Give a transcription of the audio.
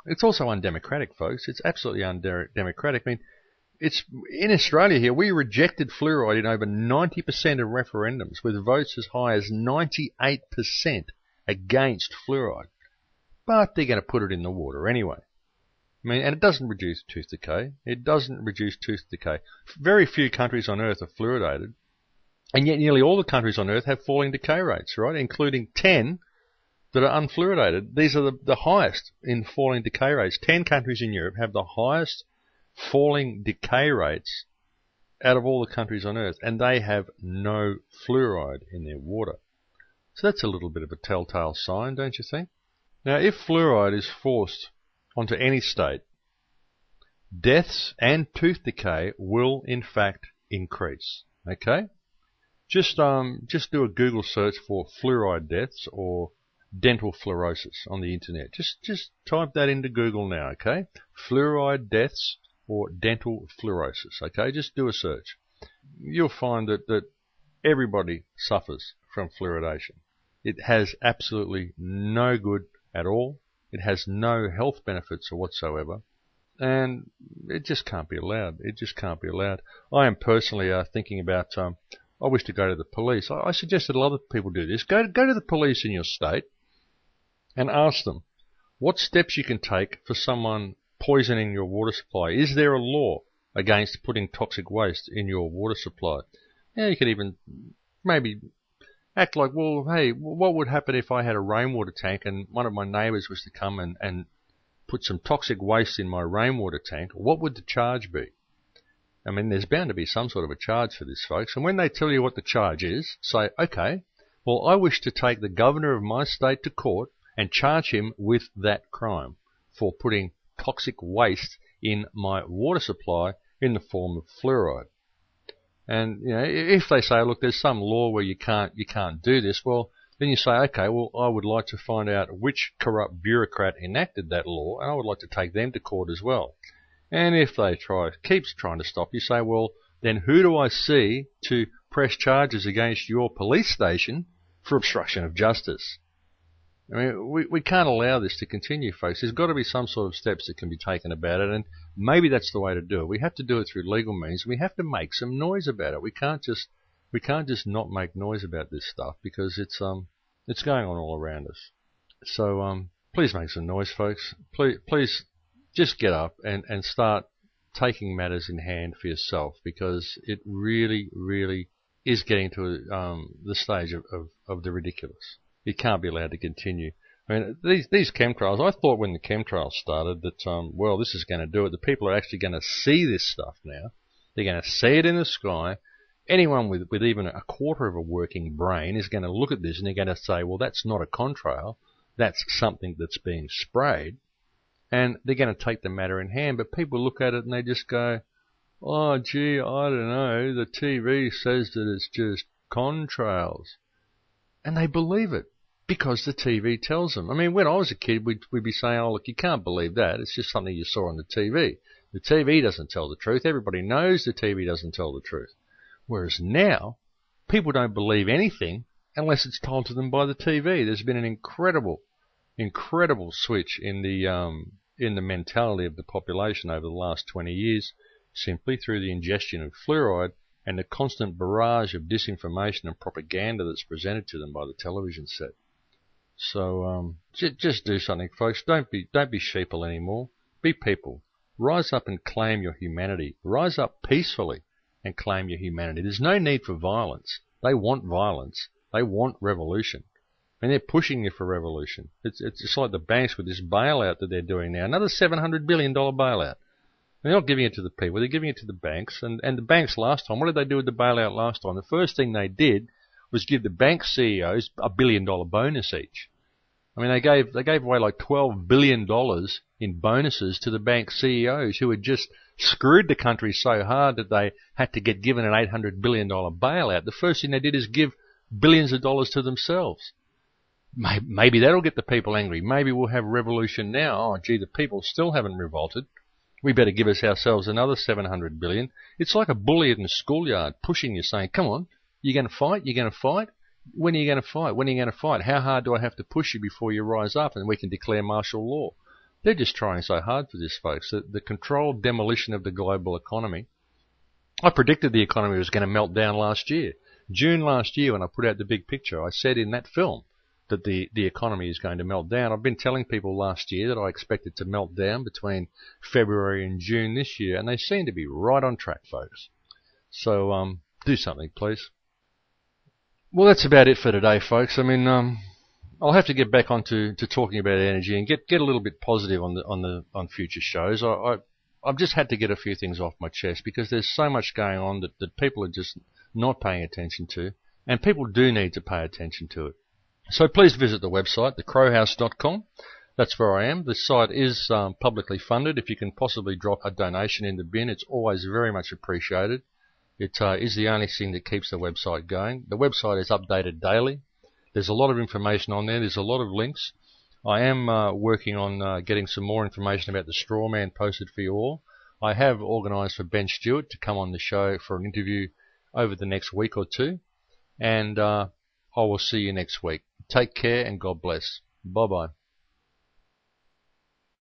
It's also undemocratic, folks. It's absolutely undemocratic. I mean, it's in Australia here, we rejected fluoride in over 90% of referendums, with votes as high as 98% against fluoride. But they're going to put it in the water anyway. I mean, and it doesn't reduce tooth decay. It doesn't reduce tooth decay. Very few countries on Earth are fluoridated, and yet nearly all the countries on Earth have falling decay rates, right? Including 10 that are unfluoridated. These are the highest in falling decay rates. 10 countries in Europe have the highest falling decay rates out of all the countries on Earth, and they have no fluoride in their water. So that's a little bit of a telltale sign, don't you think? Now, if fluoride is forced onto any state, deaths and tooth decay will in fact increase. Okay? Just do a Google search for fluoride deaths or dental fluorosis on the internet. Just type that into Google now, okay? Fluoride deaths or dental fluorosis, okay? Just do a search. You'll find that everybody suffers from fluoridation. It has absolutely no good at all. It has no health benefits whatsoever. And it just can't be allowed. It just can't be allowed. I am personally thinking about, I wish to go to the police. I suggest that a lot of people do this. Go to the police in your state and ask them what steps you can take for someone poisoning your water supply. Is there a law against putting toxic waste in your water supply? Yeah, you could even maybe act like, well, hey, what would happen if I had a rainwater tank and one of my neighbours was to come and put some toxic waste in my rainwater tank? What would the charge be? I mean, there's bound to be some sort of a charge for this, folks. And when they tell you what the charge is, say, okay, well, I wish to take the governor of my state to court and charge him with that crime for putting toxic waste in my water supply in the form of fluoride. And you know, if they say, look, there's some law where you can't do this, well, then you say, okay, well, I would like to find out which corrupt bureaucrat enacted that law, and I would like to take them to court as well. And if they keeps trying to stop you, say, well, then who do I see to press charges against your police station for obstruction of justice? I mean, we can't allow this to continue, folks. There's got to be some sort of steps that can be taken about it, and maybe that's the way to do it. We have to do it through legal means. We have to make some noise about it. We can't just not make noise about this stuff, because it's going on all around us. So please make some noise, folks. Please just get up and start taking matters in hand for yourself, because it really, really is getting to the stage of the ridiculous. It can't be allowed to continue. I mean, these chemtrails, I thought when the chemtrails started that, well, this is going to do it. The people are actually going to see this stuff now. They're going to see it in the sky. Anyone with even a quarter of a working brain is going to look at this and they're going to say, well, that's not a contrail. That's something that's being sprayed. And they're going to take the matter in hand. But people look at it and they just go, oh, gee, I don't know. The TV says that it's just contrails. And they believe it because the TV tells them. I mean, when I was a kid, we'd be saying, oh, look, you can't believe that. It's just something you saw on the TV. The TV doesn't tell the truth. Everybody knows the TV doesn't tell the truth. Whereas now, people don't believe anything unless it's told to them by the TV. There's been an incredible switch in the mentality of the population over the last 20 years, simply through the ingestion of fluoride and the constant barrage of disinformation and propaganda that's presented to them by the television set. So just do something, folks. Don't be sheeple anymore. Be people. Rise up and claim your humanity. Rise up peacefully and claim your humanity. There's no need for violence. They want violence. They want revolution. And they're pushing you for revolution. It's just like the banks with this bailout that they're doing now. Another $700 billion bailout. They're not giving it to the people. They're giving it to the banks. And the banks last time, what did they do with the bailout last time? The first thing they did was give the bank CEOs $1 billion bonus each. I mean, they gave away like $12 billion in bonuses to the bank CEOs who had just screwed the country so hard that they had to get given an $800 billion bailout. The first thing they did is give billions of dollars to themselves. Maybe that'll get the people angry. Maybe we'll have revolution now. Oh, gee, the people still haven't revolted. We better give ourselves another $700 billion. It's like a bully in the schoolyard pushing you, saying, come on, you're going to fight? You're going to fight? When are you going to fight? When are you going to fight? How hard do I have to push you before you rise up and we can declare martial law? They're just trying so hard for this, folks. The controlled demolition of the global economy. I predicted the economy was going to melt down last year. June last year, when I put out the big picture, I said in that film that the economy is going to melt down. I've been telling people last year that I expect it to melt down between February and June this year, and they seem to be right on track, folks. So do something, please. Well, that's about it for today, folks. I mean, I'll have to get back onto talking about energy and get a little bit positive on future shows. I've just had to get a few things off my chest because there's so much going on that people are just not paying attention to, and people do need to pay attention to it. So please visit the website, thecrowhouse.com. That's where I am. The site is publicly funded. If you can possibly drop a donation in the bin, it's always very much appreciated. It is the only thing that keeps the website going. The website is updated daily. There's a lot of information on there. There's a lot of links. I am working on getting some more information about the straw man posted for you all. I have organised for Ben Stewart to come on the show for an interview over the next week or two. And I will see you next week. Take care and God bless. Bye-bye.